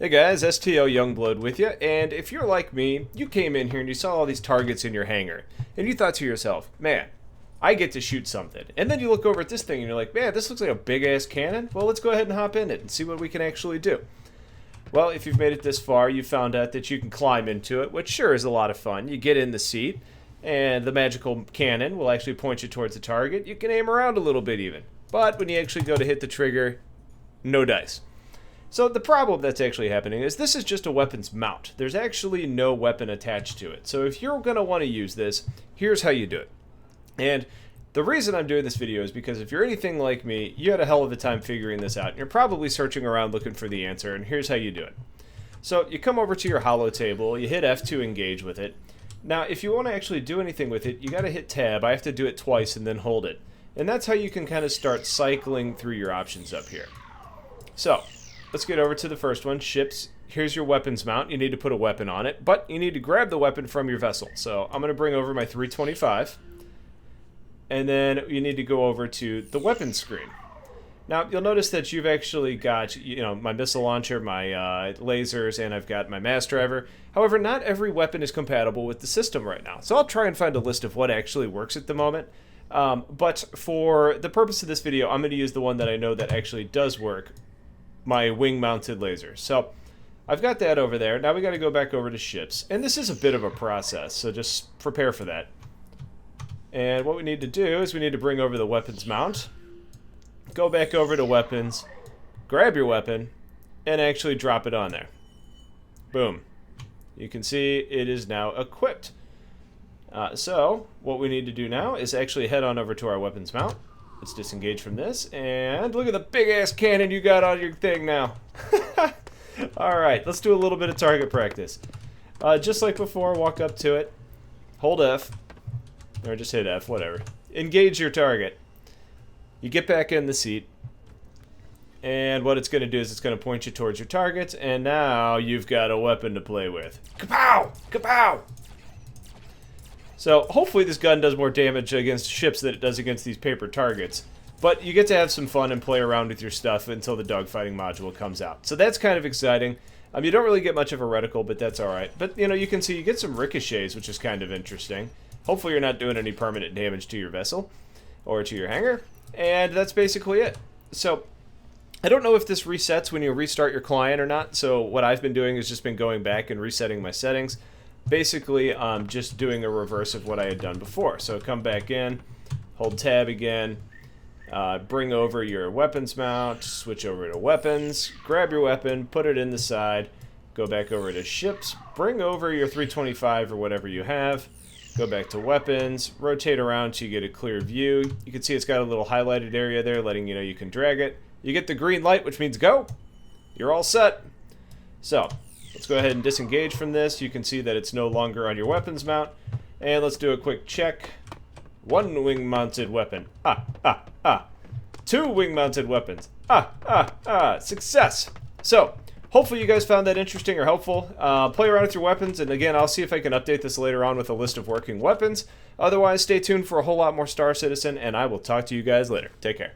Hey guys, STLYoungblood with you, and if you're like me, you came in here and you saw all these targets in your hangar, and you thought to yourself, man, I get to shoot something. And then you look over at this thing and you're like, man, this looks like a big-ass cannon. Well, let's go ahead and hop in it and see what we can actually do. Well, if you've made it this far, you found out that you can climb into it, which sure is a lot of fun. You get in the seat, and the magical cannon will actually point you towards the target. You can aim around a little bit even. But when you actually go to hit the trigger, no dice. So the problem that's actually happening is this is just a weapons mount. There's actually no weapon attached to it. So if you're going to want to use this, here's how you do it. And the reason I'm doing this video is because if you're anything like me, you had a hell of a time figuring this out. And you're probably searching around looking for the answer, and here's how you do it. So you come over to your holo table, you hit F to engage with it. Now if you want to actually do anything with it, you got to hit tab. I have to do it twice and then hold it. And that's how you can kind of start cycling through your options up here. So let's get over to the first one, ships. Here's your weapons mount. You need to put a weapon on it, but you need to grab the weapon from your vessel. So I'm going to bring over my 325, and then you need to go over to the weapons screen. Now you'll notice that you've actually got, my missile launcher, my lasers, and I've got my mass driver. However, not every weapon is compatible with the system right now. So I'll try and find a list of what actually works at the moment. But for the purpose of this video, I'm going to use the one that I know that actually does work. My wing-mounted laser. So I've got that over there. Now we got to go back over to ships. And this is a bit of a process, so just prepare for that. And what we need to do is we need to bring over the weapons mount. Go back over to weapons. Grab your weapon. And actually drop it on there. Boom. You can see it is now equipped. So what we need to do now is actually head on over to our weapons mount. Let's disengage from this, and look at the big-ass cannon you got on your thing now. Alright, let's do a little bit of target practice. Just like before, walk up to it, hold F, or just hit F, whatever. Engage your target. You get back in the seat, and what it's going to do is it's going to point you towards your target, and now you've got a weapon to play with. Kapow! Kapow! So hopefully this gun does more damage against ships than it does against these paper targets. But you get to have some fun and play around with your stuff until the dogfighting module comes out. So that's kind of exciting. You don't really get much of a reticle, but that's alright. But you can see you get some ricochets, which is kind of interesting. Hopefully you're not doing any permanent damage to your vessel or to your hangar. And that's basically it. So I don't know if this resets when you restart your client or not. So what I've been doing is just been going back and resetting my settings. Basically, just doing a reverse of what I had done before. So come back in, hold tab again, bring over your weapons mount, switch over to weapons, grab your weapon, put it in the side, go back over to ships, bring over your 325 or whatever you have, go back to weapons, rotate around so you get a clear view. You can see it's got a little highlighted area there letting you know you can drag it. You get the green light, which means go. You're all set. So let's go ahead and disengage from this. You can see that it's no longer on your weapons mount. And let's do a quick check. One wing-mounted weapon. Two wing-mounted weapons. Success! So, hopefully you guys found that interesting or helpful. Play around with your weapons, and again, I'll see if I can update this later on with a list of working weapons. Otherwise, stay tuned for a whole lot more Star Citizen, and I will talk to you guys later. Take care.